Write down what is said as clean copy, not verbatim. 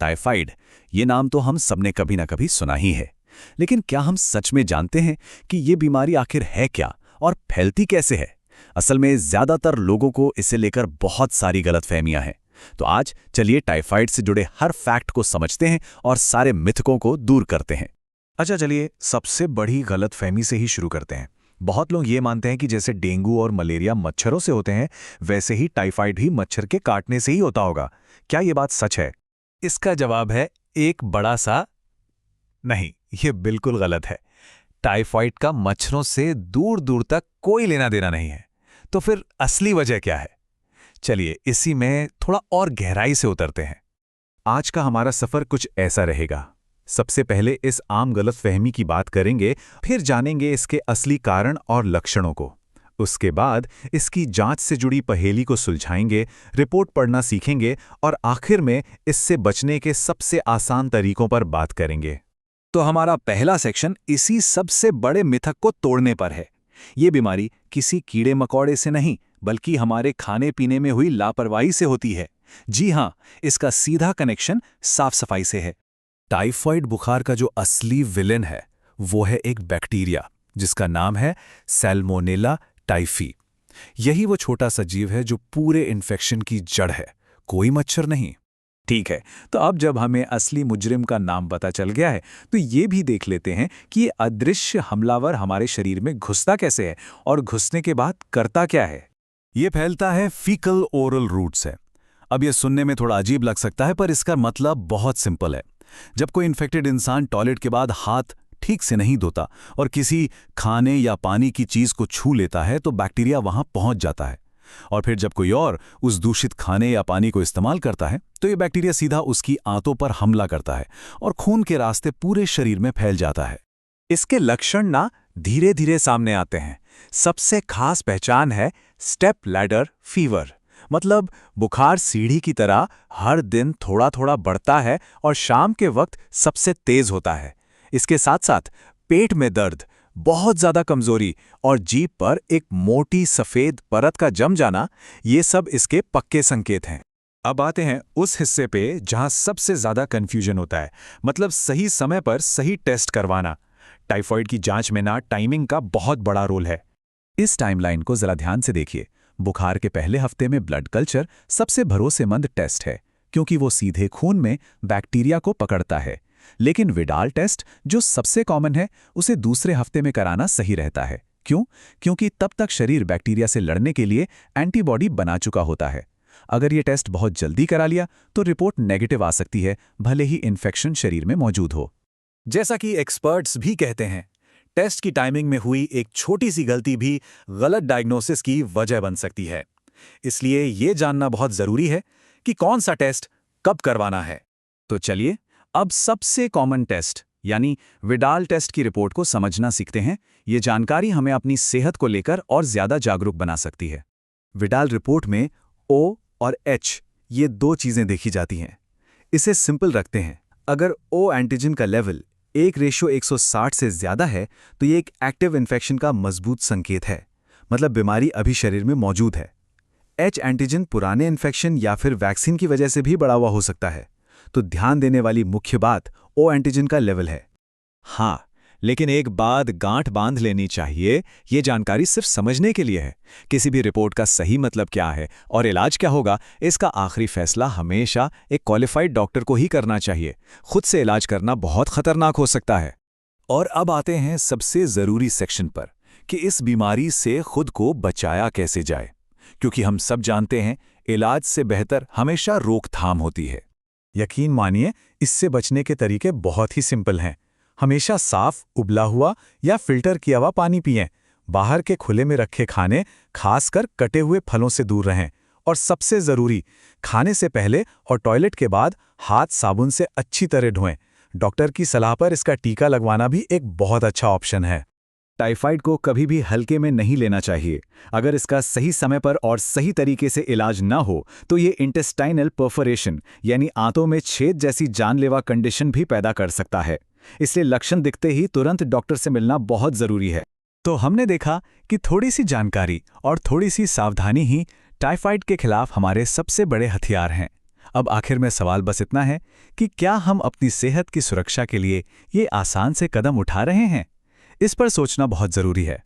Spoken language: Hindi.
टाइफाइड, ये नाम तो हम सबने कभी ना कभी सुना ही है। लेकिन क्या हम सच में जानते हैं कि ये बीमारी आखिर है क्या और फैलती कैसे है? असल में ज्यादातर लोगों को इसे लेकर बहुत सारी गलतफहमियां हैं। तो आज चलिए टाइफाइड से जुड़े हर फैक्ट को समझते हैं और सारे मिथकों को दूर करते हैं। अच्छा, चलिए सबसे बड़ी गलतफहमी से ही शुरू करते हैं। बहुत लोग ये मानते हैं कि जैसे डेंगू और मलेरिया मच्छरों से होते हैं, वैसे ही टाइफाइड भी मच्छर के काटने से ही होता होगा। क्या ये बात सच है? इसका जवाब है एक बड़ा सा नहीं। ये बिल्कुल गलत है। टाइफाइड का मच्छरों से दूर दूर तक कोई लेना देना नहीं है। तो फिर असली वजह क्या है? चलिए इसी में थोड़ा और गहराई से उतरते हैं। आज का हमारा सफर कुछ ऐसा रहेगा। सबसे पहले इस आम गलतफहमी की बात करेंगे, फिर जानेंगे इसके असली कारण और लक्षणों को। उसके बाद इसकी जांच से जुड़ी पहेली को सुलझाएंगे, रिपोर्ट पढ़ना सीखेंगे और आखिर में इससे बचने के सबसे आसान तरीकों पर बात करेंगे। तो हमारा पहला सेक्शन इसी सबसे बड़े मिथक को तोड़ने पर है। ये बीमारी किसी कीड़े मकोड़े से नहीं, बल्कि हमारे खाने पीने में हुई लापरवाही से होती है। जी हां, इसका सीधा कनेक्शन साफ सफाई से है। टाइफाइड बुखार का जो असली विलेन है वो है एक बैक्टीरिया जिसका नाम है सैल्मोनेला टाइफी। यही वो छोटा सा जीव है जो पूरे इन्फेक्शन की जड़ है, कोई मच्छर नहीं। ठीक है, तो अब जब हमें असली मुजरिम का नाम पता चल गया है, तो ये भी देख लेते हैं कि ये अदृश्य हमलावर हमारे शरीर में घुसता कैसे है और घुसने के बाद करता क्या है। ये फैलता है फीकल ओरल रूट से। अब ये सुनने में थोड़ा अजीब लग सकता है, पर इसका मतलब बहुत सिंपल है। जब कोई इन्फेक्टेड इंसान टॉयलेट के बाद हाथ ठीक से नहीं धोता और किसी खाने या पानी की चीज को छू लेता है, तो बैक्टीरिया वहां पहुंच जाता है। और फिर जब कोई और उस दूषित खाने या पानी को इस्तेमाल करता है, तो ये बैक्टीरिया सीधा उसकी आंतों पर हमला करता है और खून के रास्ते पूरे शरीर में फैल जाता है। इसके लक्षण ना धीरे धीरे सामने आते हैं। सबसे खास पहचान है स्टेप लैडर फीवर। मतलब बुखार सीढ़ी की तरह हर दिन थोड़ा थोड़ा बढ़ता है और शाम के वक्त सबसे तेज होता है। इसके साथ साथ पेट में दर्द, बहुत ज्यादा कमजोरी और जीभ पर एक मोटी सफेद परत का जम जाना, ये सब इसके पक्के संकेत हैं। अब आते हैं उस हिस्से पे जहां सबसे ज्यादा कंफ्यूजन होता है, मतलब सही समय पर सही टेस्ट करवाना। टाइफाइड की जांच में ना टाइमिंग का बहुत बड़ा रोल है। इस टाइमलाइन को जरा ध्यान से देखिए। बुखार के पहले हफ्ते में ब्लड कल्चर सबसे भरोसेमंद टेस्ट है, क्योंकि वो सीधे खून में बैक्टीरिया को पकड़ता है। लेकिन विडाल टेस्ट, जो सबसे कॉमन है, उसे दूसरे हफ्ते में कराना सही रहता है। क्यों? क्योंकि तब तक शरीर बैक्टीरिया से लड़ने के लिए एंटीबॉडी बना चुका होता है। अगर ये टेस्ट बहुत जल्दी करा लिया तो रिपोर्ट नेगेटिव आ सकती है, भले ही इन्फेक्शन शरीर में मौजूद हो। जैसा कि एक्सपर्ट्स भी कहते हैं, टेस्ट की टाइमिंग में हुई एक छोटी सी गलती भी गलत डायग्नोसिस की वजह बन सकती है। इसलिए ये जानना बहुत जरूरी है कि कौन सा टेस्ट कब करवाना है। तो चलिए अब सबसे कॉमन टेस्ट यानी विडाल टेस्ट की रिपोर्ट को समझना सीखते हैं। ये जानकारी हमें अपनी सेहत को लेकर और ज्यादा जागरूक बना सकती है। विडाल रिपोर्ट में O और H ये दो चीजें देखी जाती हैं। इसे सिंपल रखते हैं। अगर O एंटीजन का लेवल 1:160 से ज्यादा है, तो ये एक एक्टिव इन्फेक्शन का मजबूत संकेत है, मतलब बीमारी अभी शरीर में मौजूद है। H एंटीजन पुराने इन्फेक्शन या फिर वैक्सीन की वजह से भी बढ़ा हुआ हो सकता है। तो ध्यान देने वाली मुख्य बात O एंटीजन का लेवल है। हाँ, लेकिन एक बात गांठ बांध लेनी चाहिए, ये जानकारी सिर्फ समझने के लिए है। किसी भी रिपोर्ट का सही मतलब क्या है और इलाज क्या होगा, इसका आखिरी फैसला हमेशा एक क्वालिफाइड डॉक्टर को ही करना चाहिए। खुद से इलाज करना बहुत खतरनाक हो सकता है। और अब आते हैं सबसे जरूरी सेक्शन पर कि इस बीमारी से खुद को बचाया कैसे जाए, क्योंकि हम सब जानते हैं इलाज से बेहतर हमेशा रोकथाम होती है। यकीन मानिए, इससे बचने के तरीके बहुत ही सिंपल हैं। हमेशा साफ, उबला हुआ या फिल्टर किया हुआ पानी पिएं। बाहर के खुले में रखे खाने, खासकर कटे हुए फलों से दूर रहें। और सबसे जरूरी, खाने से पहले और टॉयलेट के बाद हाथ साबुन से अच्छी तरह धोएं। डॉक्टर की सलाह पर इसका टीका लगवाना भी एक बहुत अच्छा ऑप्शन है। टाइफाइड को कभी भी हल्के में नहीं लेना चाहिए। अगर इसका सही समय पर और सही तरीके से इलाज ना हो, तो ये इंटेस्टाइनल परफोरेशन यानी आंतों में छेद जैसी जानलेवा कंडीशन भी पैदा कर सकता है। इसलिए लक्षण दिखते ही तुरंत डॉक्टर से मिलना बहुत जरूरी है। तो हमने देखा कि थोड़ी सी जानकारी और थोड़ी सी सावधानी ही टाइफाइड के खिलाफ हमारे सबसे बड़े हथियार हैं। अब आखिर में सवाल बस इतना है कि क्या हम अपनी सेहत की सुरक्षा के लिए ये आसान से कदम उठा रहे हैं? इस पर सोचना बहुत ज़रूरी है।